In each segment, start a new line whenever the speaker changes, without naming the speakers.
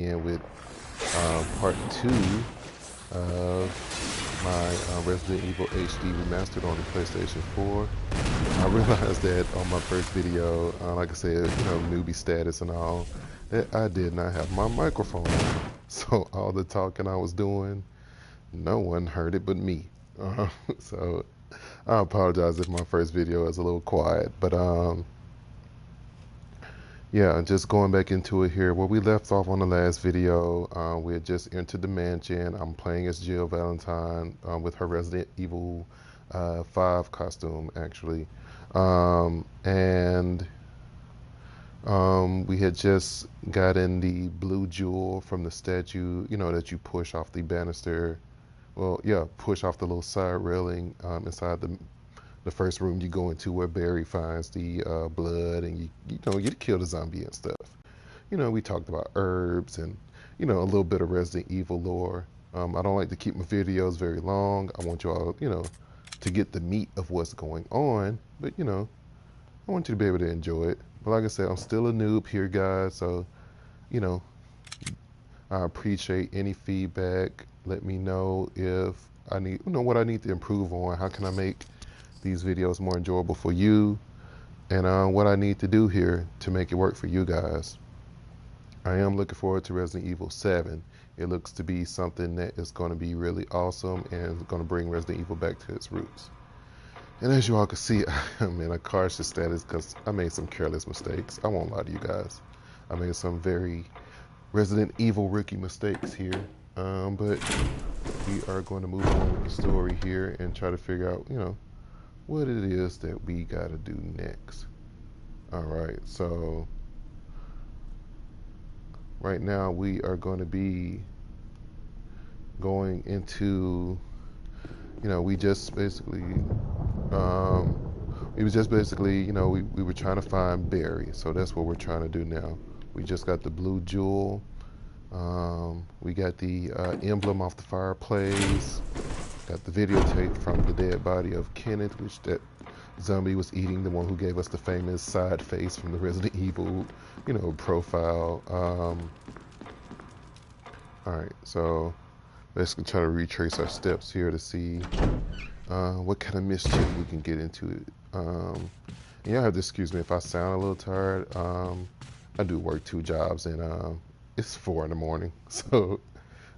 in with part 2 of my Resident Evil HD remastered on the PlayStation 4. I realized that on my first video, like I said, newbie status and all, that I did not have my microphone on. So all the talking I was doing, no one heard it but me. So I apologize if my first video is a little quiet, but yeah, just going back into it here. Where we left off on the last video, we had just entered the mansion. I'm playing as Jill Valentine with her Resident Evil 5 costume, actually. And we had just gotten the blue jewel from the statue, that you push off the banister. Well, yeah, push off the little side railing inside the first room you go into where Barry finds the blood and you kill the zombie and stuff. We talked about herbs and a little bit of Resident Evil lore. I don't like to keep my videos very long. I want you all to get the meat of what's going on, but I want you to be able to enjoy it. But like I said, I'm still a noob here, guys. So you know I appreciate any feedback. Let me know if I need what I need to improve on. How can I make these videos more enjoyable for you, and what I need to do here to make it work for you guys. I am looking forward to Resident Evil 7. It looks to be something that is going to be really awesome and going to bring Resident Evil back to its roots. And as you all can see, I'm in a cautious status because I made some careless mistakes. I won't lie to you guys. I made some very Resident Evil rookie mistakes here. But we are going to move on with the story here and try to figure out, what it is that we got to do next. All right, so right now we are going to be going into, we just basically, we were trying to find Barry, so that's what we're trying to do now. We just got the blue jewel. We got the emblem off the fireplace. Got the videotape from the dead body of Kenneth, which that zombie was eating, the one who gave us the famous side face from the Resident Evil, profile. Alright, so let's try to retrace our steps here to see what kind of mischief we can get into. You have to excuse me if I sound a little tired. I do work 2 jobs and it's 4 in the morning, so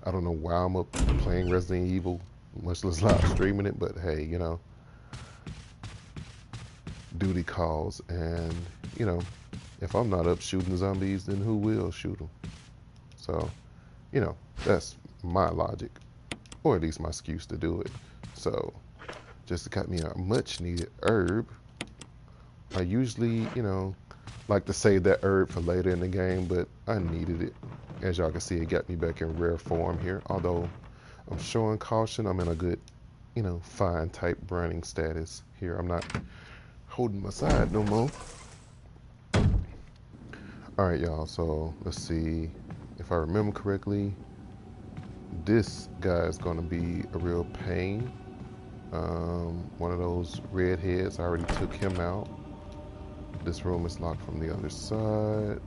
I don't know why I'm up playing Resident Evil, much less live streaming it, but hey, duty calls, and if I'm not up shooting zombies, then who will shoot them? So, that's my logic, or at least my excuse to do it. So, just to cut me a much needed herb. I usually, like to save that herb for later in the game, but I needed it. As y'all can see, it got me back in rare form here. Although I'm showing caution, I'm in a good, fine type burning status here. I'm not holding my side no more. Alright, y'all, so let's see. If I remember correctly, this guy is going to be a real pain. One of those redheads, I already took him out. This room is locked from the other side.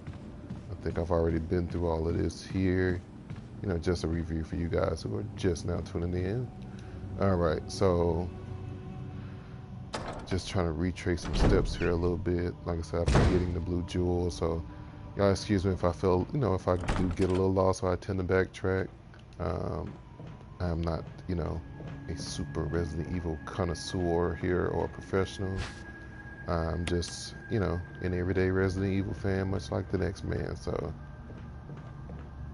I think I've already been through all of this here. Just a review for you guys who are just now tuning in. Alright, so just trying to retrace some steps here a little bit. Like I said, I've been getting the blue jewel, so y'all excuse me if I feel, if I do get a little lost or I tend to backtrack. I'm not, a super Resident Evil connoisseur here or a professional. I'm just, an everyday Resident Evil fan, much like the next man, so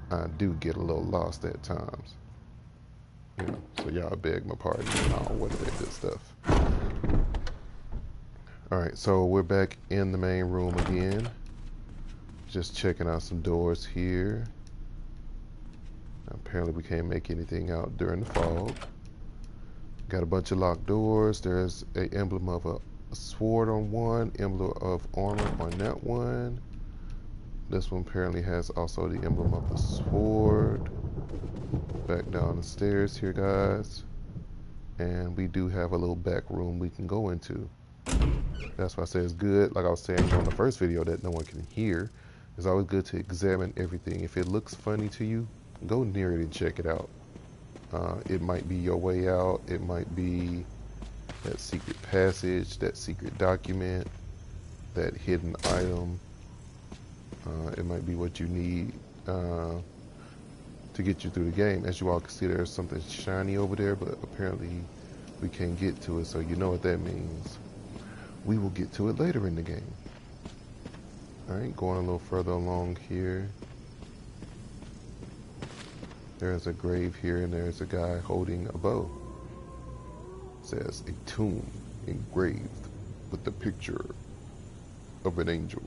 I do get a little lost at times. So y'all beg my pardon and all what that good stuff. Alright, so we're back in the main room again. Just checking out some doors here. Apparently we can't make anything out during the fog. Got a bunch of locked doors. There's an emblem of a sword on one, emblem of armor on that one. This one apparently has also the emblem of the sword. Back down the stairs here, guys. And we do have a little back room we can go into. That's why I say it's good, like I was saying on the first video, that no one can hear. It's always good to examine everything. If it looks funny to you, go near it and check it out. It might be your way out. It might be that secret passage, that secret document, that hidden item. It might be what you need to get you through the game. As you all can see, there's something shiny over there, but apparently we can't get to it, so you know what that means. We will get to it later in the game. Alright, going a little further along here. There's a grave here, and there's a guy holding a bow. It says, a tomb engraved with the picture of an angel.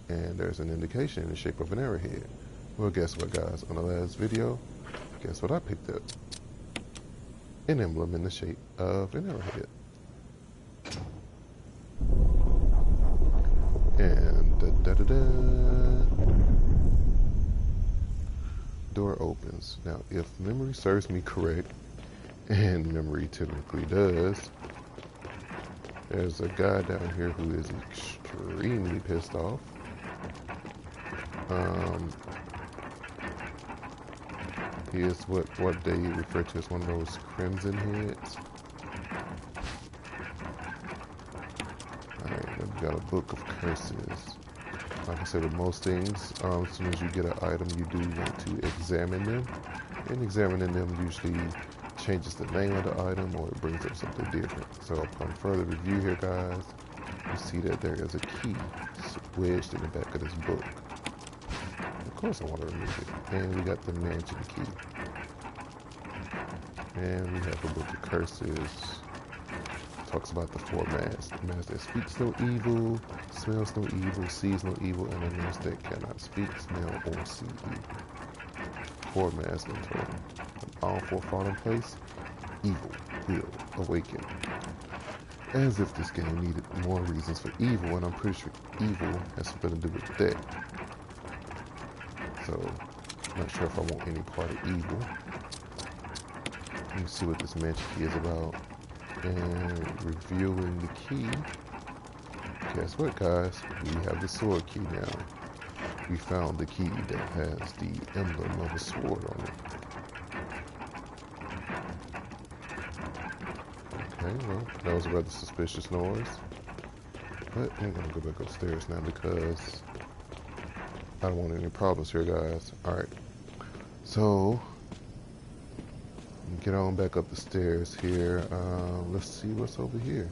And there's an indication in the shape of an arrowhead. Well, guess what, guys? On the last video, guess what I picked up? An emblem in the shape of an arrowhead. And door opens. Now, if memory serves me correct, and memory typically does, there's a guy down here who is extremely pissed off. He is what they refer to as one of those crimson heads. Alright, then we got a book of curses. Like I said, with most things, as soon as you get an item, you do want to examine them. And examining them usually changes the name of the item, or it brings up something different. So upon further review here, guys, you see that there is a key wedged in the back of this book. Of course I want to remove it. And we got the mansion key. And we have a book of curses. Talks about the four masks. The mask that speaks no evil, smells no evil, sees no evil, and a mask that cannot speak, smell, or see evil. Four masks in total. When all four fall in place, evil will awaken. As if this game needed more reasons for evil, and I'm pretty sure evil has something to do with that. So, I'm not sure if I want any part of evil. Let me see what this magic key is about. And reviewing the key. Guess what, guys? We have the sword key now. We found the key that has the emblem of a sword on it. Okay, well, that was a rather suspicious noise. But I'm gonna go back upstairs now because I don't want any problems here, guys. Alright. So, get on back up the stairs here. Let's see what's over here.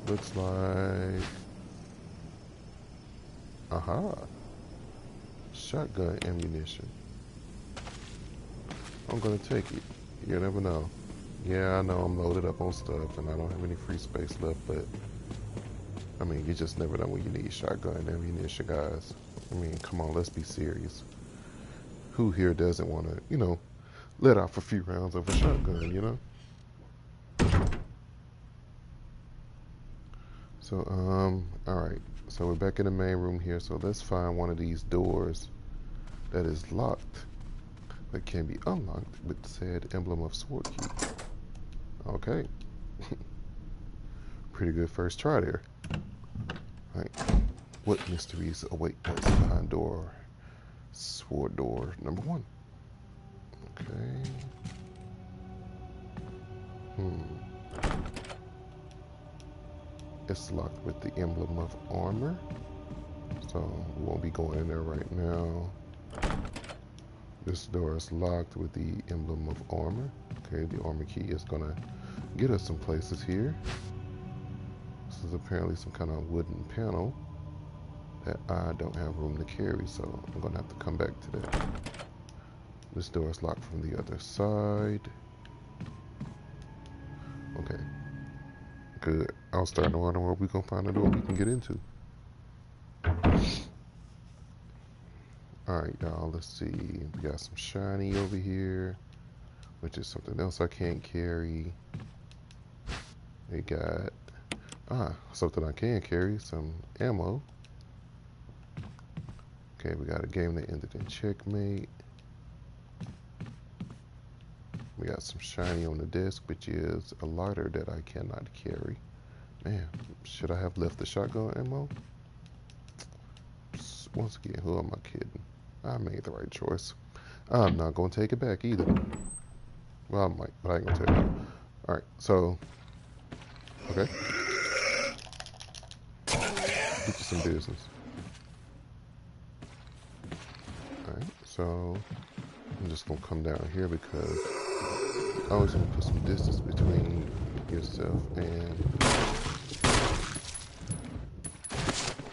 Looks like... Aha! Shotgun ammunition. I'm gonna take it. You never know. Yeah, I know I'm loaded up on stuff and I don't have any free space left, but I mean, you just never know when you need shotgun ammunition, guys. I mean, come on, let's be serious. Who here doesn't want to, you know, let off a few rounds of a shotgun, you know? So, alright. So we're back in the main room here. So let's find one of these doors that is locked, but can be unlocked with said emblem of sword key. Okay. Pretty good first try there. Alright. What mysteries await us behind door? Sword door number 1. Okay. It's locked with the emblem of armor. So we won't be going in there right now. This door is locked with the emblem of armor. Okay, the armor key is gonna get us some places here. This is apparently some kind of wooden panel that I don't have room to carry, so I'm gonna have to come back to that. This door is locked from the other side. Okay. Good. I was starting to wonder where we gonna find a door we can get into. Alright, y'all, let's see. We got some shiny over here, which is something else I can't carry. We got something I can carry, some ammo. Okay, we got a game that ended in checkmate. We got some shiny on the desk, which is a lighter that I cannot carry. Man, should I have left the shotgun ammo? once again, who am I kidding? I made the right choice. I'm not going to take it back either. Well, I might, but I ain't going to take it out. Alright, so, okay. Get you some business. Alright, so I'm just going to come down here because I always want to put some distance between yourself and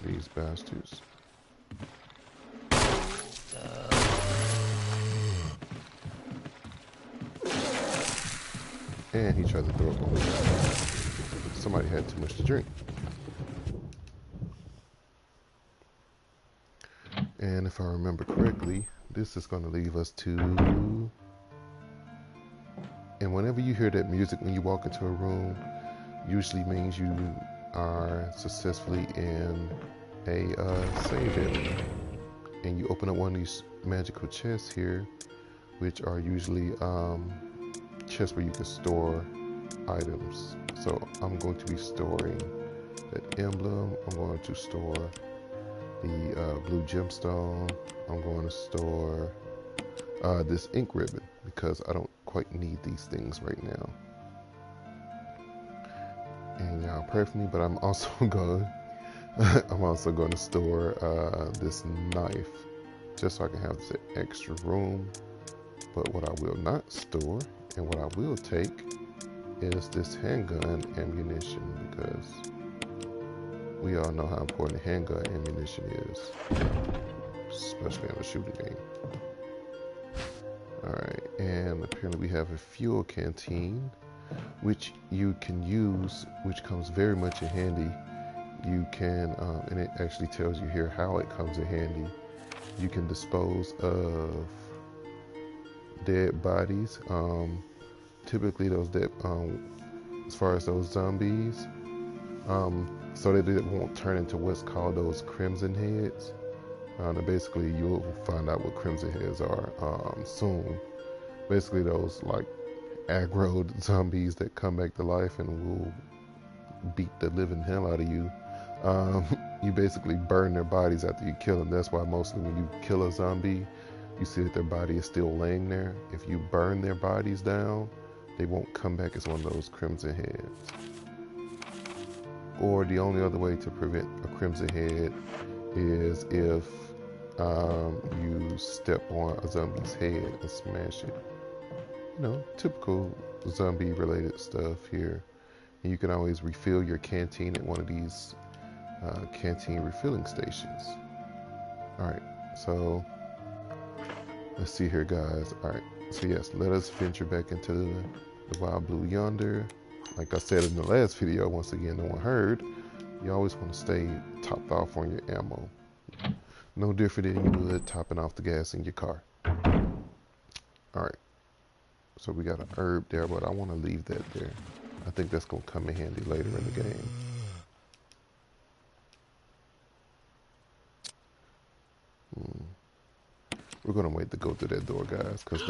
these bastards. And he tried to throw up on me. Somebody had too much to drink. And if I remember correctly, this is going to leave us to... And whenever you hear that music when you walk into a room, usually means you are successfully in a save area. And you open up one of these magical chests here, which are usually chests where you can store items. So I'm going to be storing that emblem. I'm going to store the blue gemstone. I'm going to store this ink ribbon because I don't quite need these things right now. And y'all pray for me, but I'm also going to store this knife just so I can have this extra room. But what I will not store and what I will take is this handgun ammunition, because we all know how important handgun ammunition is, especially in a shooting game. Alright, and apparently we have a fuel canteen, which you can use, which comes very much in handy. You can, and it actually tells you here how it comes in handy. You can dispose of dead bodies. Typically those dead, as far as those zombies, so that it won't turn into what's called those crimson heads. And basically you'll find out what crimson heads are soon. Basically those like aggroed zombies that come back to life and will beat the living hell out of you. You basically burn their bodies after you kill them. That's why mostly when you kill a zombie, you see that their body is still laying there. If you burn their bodies down, they won't come back as one of those crimson heads. Or the only other way to prevent a crimson head is if you step on a zombie's head and smash it. You know, typical zombie related stuff here. And you can always refill your canteen at one of these canteen refilling stations. Alright, so let's see here, guys. Alright, so yes, let us venture back into the wild blue yonder. Like I said in the last video, once again, no one heard, you always want to stay topped off on your ammo. No different than you would topping off the gas in your car. Alright, so we got an herb there, but I want to leave that there. I think that's going to come in handy later in the game. We're going to wait to go through that door, guys, because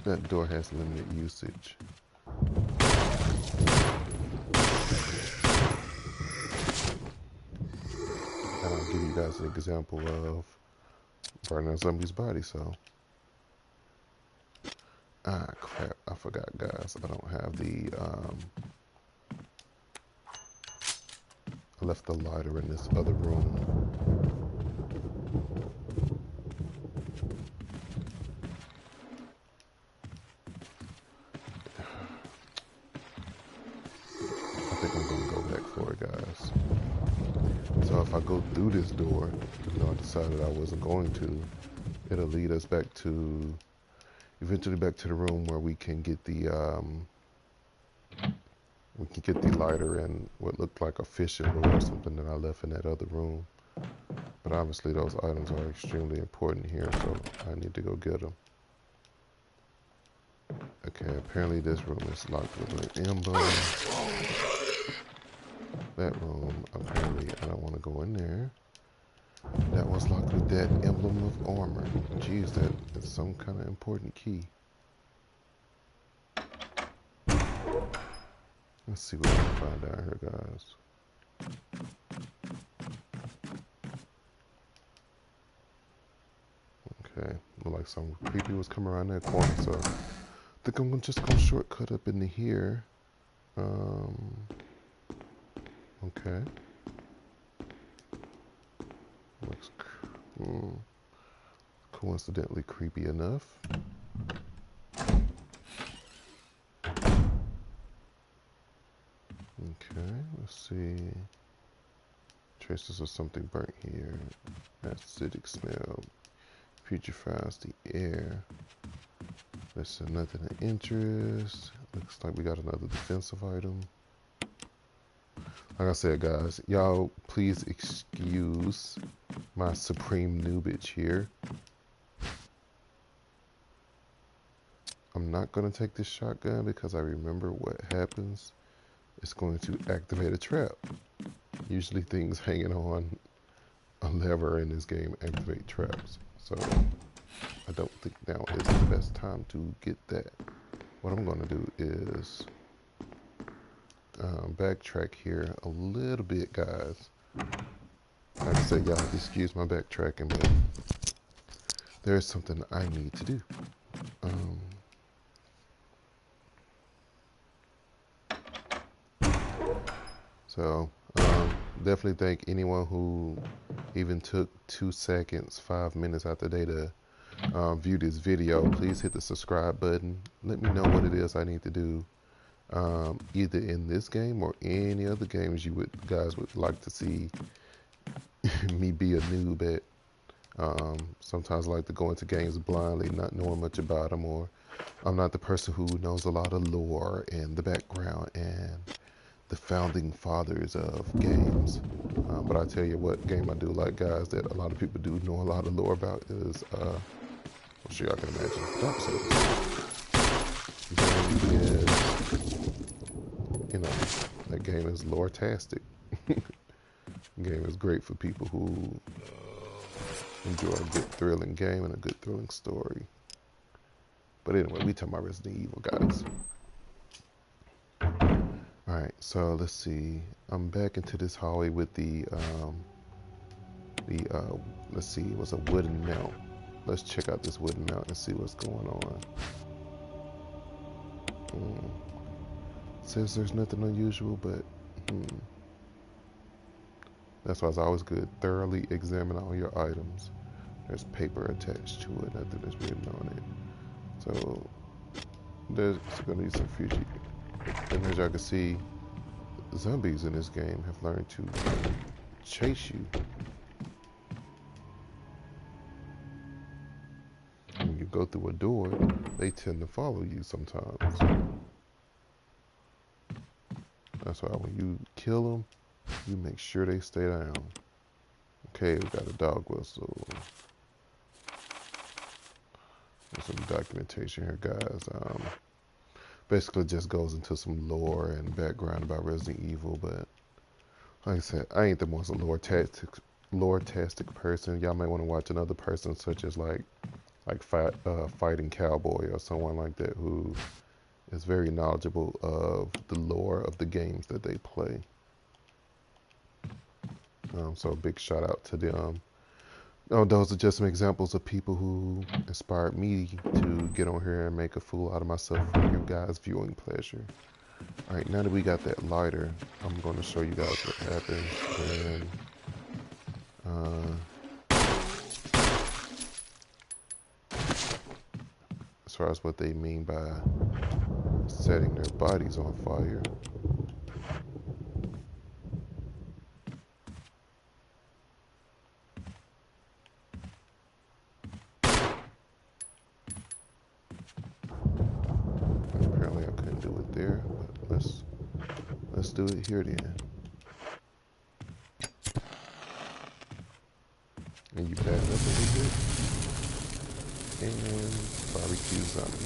that door has limited usage. And I'll give you guys an example of burning a zombie's body, so. Ah, crap, I forgot, guys. I don't have the, I left the lighter in this other room. I think I'm gonna go back for it, guys. So if I go through this door, even though I decided I wasn't going to, it'll lead us back to, eventually back to the room where we can get the, lighter and what looked like a fishing rod or something that I left in that other room. But obviously those items are extremely important here, so I need to go get them. Okay, apparently this room is locked with an emblem. That room, apparently I don't want to go in there. That was locked with that emblem of armor. Jeez, that is some kind of important key. Let's see what we can find out here, guys. Okay, look like some creepy was coming around that corner, so I think I'm just gonna shortcut up into here. Okay. Looks coincidentally creepy enough. Okay, let's see. Traces of something burnt here. Acidic smell. Putrefies the air. There's nothing of interest. Looks like we got another defensive item. Like I said, guys, y'all please excuse my supreme newbie here. I'm not going to take this shotgun because I remember what happens. It's going to activate a trap. Usually things hanging on a lever in this game activate traps. So I don't think now is the best time to get that. What I'm going to do is backtrack here a little bit, guys. Like I said, y'all excuse my backtracking, but there's something I need to do. So definitely thank anyone who even took 2 seconds, 5 minutes out the day to view this video. Please hit the subscribe button. Let me know what it is I need to do, either in this game or any other games you guys would like to see me be a noob at. Sometimes I like to go into games blindly, not knowing much about them, or I'm not the person who knows a lot of lore and the background and the founding fathers of games. But I tell you what game I do like, guys, that a lot of people do know a lot of lore about is, I'm sure y'all can imagine, Dark Souls. Game is, you know, that game is lore-tastic. Game is great for people who enjoy a good thrilling game and a good thrilling story. But anyway, we talking about Resident Evil, guys. Alright, so let's see. I'm back into this hallway with let's see, it was a wooden mount. Let's check out this wooden mount and see what's going on. Says there's nothing unusual, but that's why it's always good. Thoroughly examine all your items. There's paper attached to it, nothing is written on it. So there's gonna be some future. And as y'all can see, zombies in this game have learned to chase you. When you go through a door, they tend to follow you sometimes. That's why when you kill them, you make sure they stay down. Okay, we got a dog whistle. There's some documentation here, guys. Basically just goes into some lore and background about Resident Evil, but like I said, I ain't the most lore-tastic person. Y'all might want to watch another person such as like Fighting Cowboy or someone like that who is very knowledgeable of the lore of the games that they play. So a big shout out to them. Those are just some examples of people who inspired me to get on here and make a fool out of myself for you guys' viewing pleasure. Alright, now that we got that lighter, I'm going to show you guys what happens when, as far as what they mean by setting their bodies on fire. Apparently I couldn't do it there, but let's do it here then. And you back up a little bit. And barbecue zombie.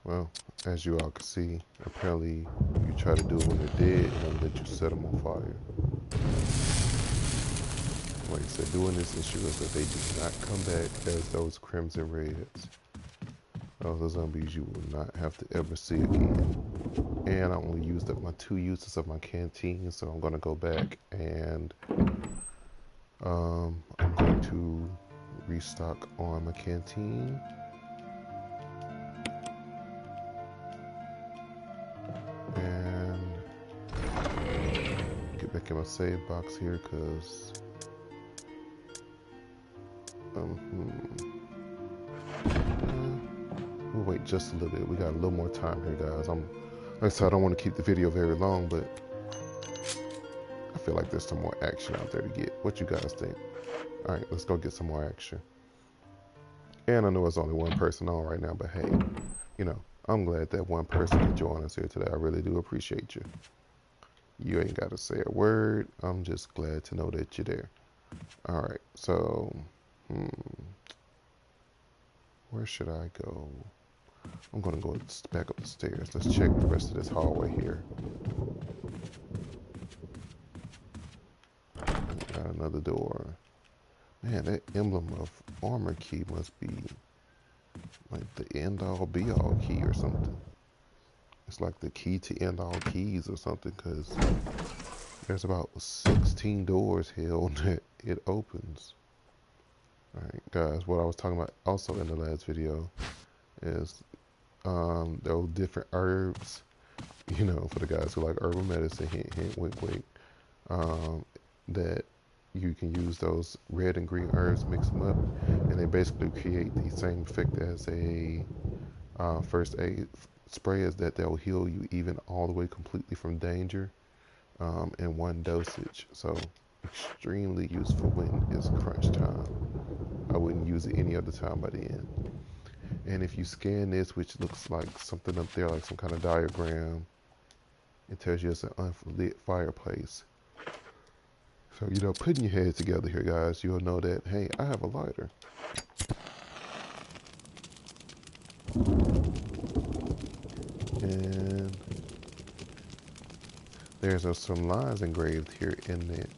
Well, as you all can see, apparently you try to do it when they're dead and then let you set them on fire. Like I said, doing this ensures that they do not come back as those crimson reds. Those are zombies you will not have to ever see again. And I only used up my 2 uses of my canteen, so I'm going to go back and I'm going to restock on my canteen. And get back in my save box here because we'll wait just a little bit. We got a little more time here, guys. Like I said, I don't want to keep the video very long, but I feel like there's some more action out there to get. What you guys think? All right, let's go get some more action. And I know it's only one person on right now, but hey, you know, I'm glad that one person could join us here today. I really do appreciate you. You ain't got to say a word. I'm just glad to know that you're there. All right, so where should I go? I'm going to go back up the stairs. Let's check the rest of this hallway here. Got another door. Man, that emblem of armor key must be like the end-all be-all key or something. It's like the key to end all keys or something, because there's about 16 doors held that it opens. Alright guys, what I was talking about also in the last video is those different herbs, you know, for the guys who like herbal medicine, hint hint, wink wink, that you can use those red and green herbs, mix them up, and they basically create the same effect as a first aid spray, is that they'll heal you even all the way completely from danger in one dosage. So extremely useful when it's crunch time. I wouldn't use it any other time by the end. And if you scan this, which looks like something up there, like some kind of diagram, it tells you it's an unlit fireplace. So, you know, putting your head together here, guys, you'll know that, hey, I have a lighter. And there's some lines engraved here in it.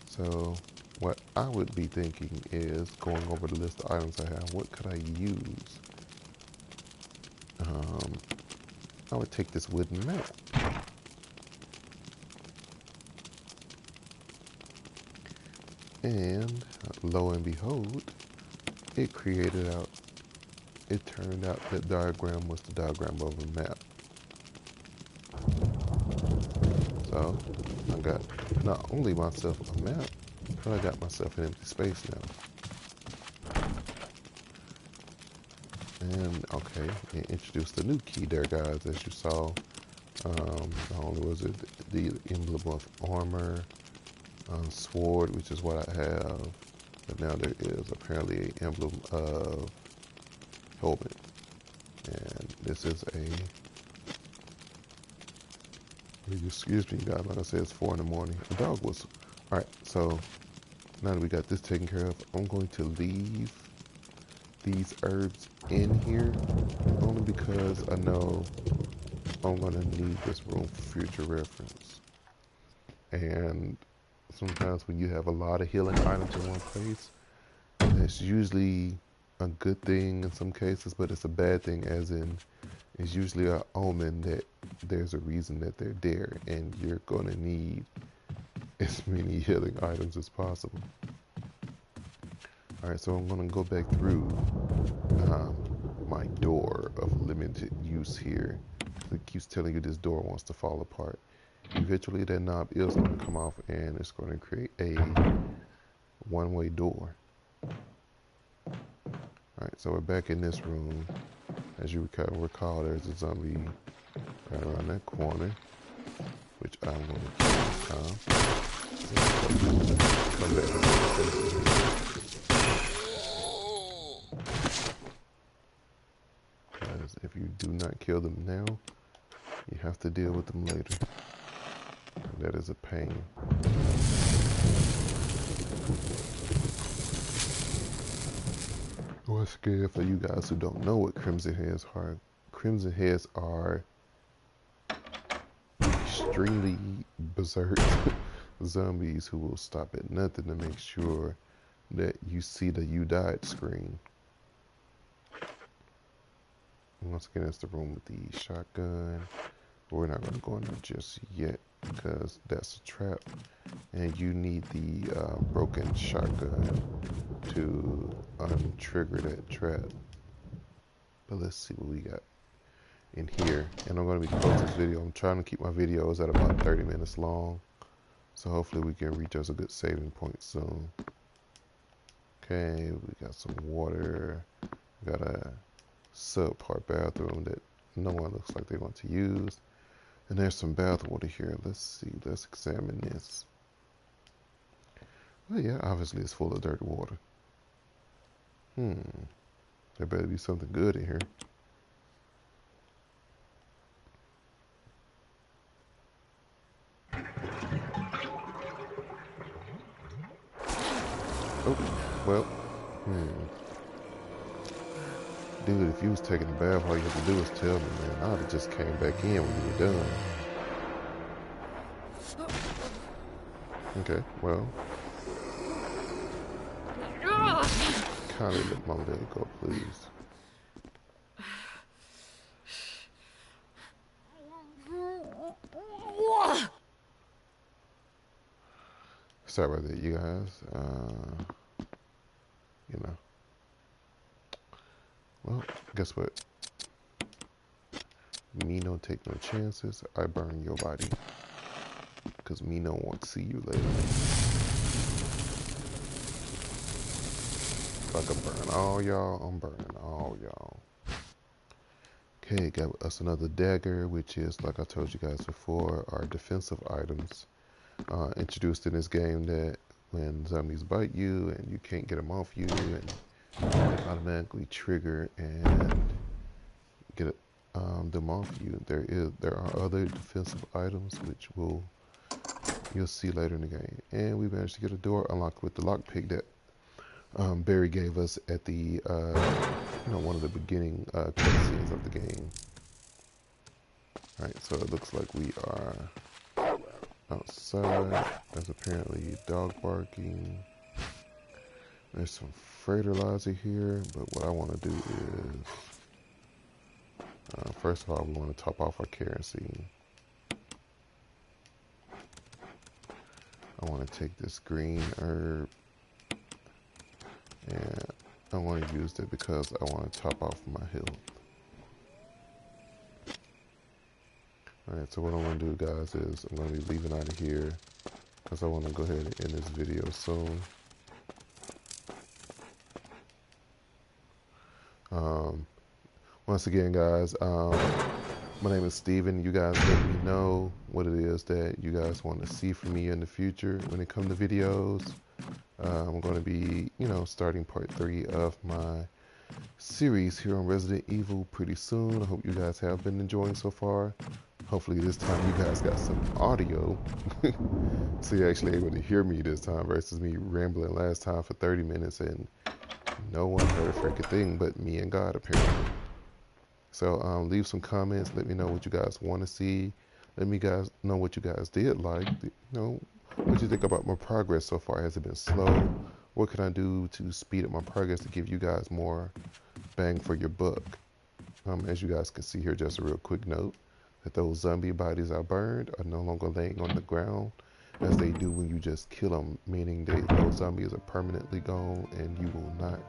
So what I would be thinking is going over the list of items I have. What could I use? I would take this wooden map. And lo and behold, it turned out that diagram was the diagram of a map. So I got not only myself a map, but I got myself an empty space now. And okay, it introduced a new key there, guys, as you saw. Not only was it the emblem of armor, sword, which is what I have, but now there is apparently an emblem of helmet. And this is excuse me guys, like I said, it's 4 in the morning. The dog was, alright, so now that we got this taken care of, I'm going to leave these herbs in here, only because I know I'm going to need this room for future reference. And sometimes when you have a lot of healing items in one place, it's usually a good thing in some cases, but it's a bad thing, as in it's usually an omen that there's a reason that they're there, and you're going to need as many healing items as possible. Alright, so I'm going to go back through my door of limited use here. It keeps telling you this door wants to fall apart. Eventually that knob is going to come off and it's going to create a one-way door. Alright, so we're back in this room. As you can recall, there's a zombie right around that corner, which I'm going to kill this time. Come back. Because if you do not kill them now, you have to deal with them later. And that is a pain. Once again, for you guys who don't know what Crimson Crimson Heads are extremely berserk zombies who will stop at nothing to make sure that you see the "you died" screen. Once again, it's the room with the shotgun. We're not going to go in there just yet because that's a trap, and you need the broken shotgun to untrigger that trap. But let's see what we got in here. And I'm going to be closing this video. I'm trying to keep my videos at about 30 minutes long, so hopefully we can reach us a good saving point soon. Okay, we got some water. We got a subpar bathroom that no one looks like they want to use. And there's some bath water here. Let's see. Let's examine this. Well, yeah, obviously it's full of dirty water. There better be something good in here. Oh, well. Dude, if you was taking a bath, all you have to do is tell me, man. I'd have just came back in when you were done. Okay, well. Kindly let my leg go, please. Sorry about that, you guys. You know. Well, guess what? Me no take no chances. I burn your body. Because me no want to see you later. If I can burn all y'all, I'm burning all y'all. Okay, got us another dagger, which is, like I told you guys before, our defensive items. Introduced in this game that when zombies bite you and you can't get them off you, and automatically trigger and get them off you. There are other defensive items which you'll see later in the game. And we managed to get a door unlocked with the lockpick that Barry gave us at the one of the beginning cutscenes of the game. All right, so it looks like we are outside. There's apparently dog barking. There's some fertilizer here, but what I want to do is, first of all, we want to top off our kerosene. I want to take this green herb, and I want to use it because I want to top off my health. Alright, so what I'm going to do, guys, is I'm going to be leaving out of here because I want to go ahead and end this video soon. Once again, guys, my name is Steven. You guys let me know what it is that you guys want to see from me in the future when it comes to videos. I'm going to be, starting part 3 of my series here on Resident Evil pretty soon. I hope you guys have been enjoying so far. Hopefully this time you guys got some audio so you're actually able to hear me this time versus me rambling last time for 30 minutes and no one heard a freaking thing but me and God, apparently. So leave some comments. Let me know what you guys want to see. Let me guys know what you guys did like. What you think about my progress so far. Has it been slow? What can I do to speed up my progress to give you guys more bang for your buck? As you guys can see here, just a real quick note that those zombie bodies I burned are no longer laying on the ground as they do when you just kill them, meaning those zombies are permanently gone and you will not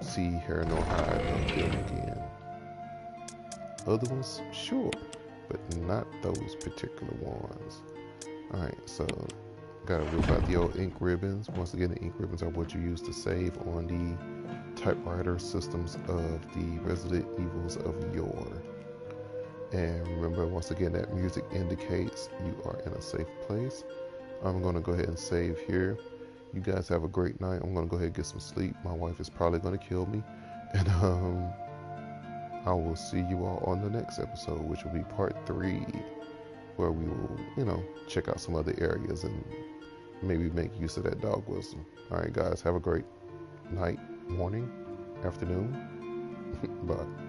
see, hair, nor hide of them again. Other ones, sure, but not those particular ones. Alright, so gotta whip out the old ink ribbons. Once again, the ink ribbons are what you use to save on the typewriter systems of the Resident Evils of yore. And remember, once again, that music indicates you are in a safe place. I'm going to go ahead and save here. You guys have a great night. I'm going to go ahead and get some sleep. My wife is probably going to kill me. And I will see you all on the next episode, which will be part 3, where we will, check out some other areas and maybe make use of that dog wisdom. All right, guys, have a great night, morning, afternoon. Bye.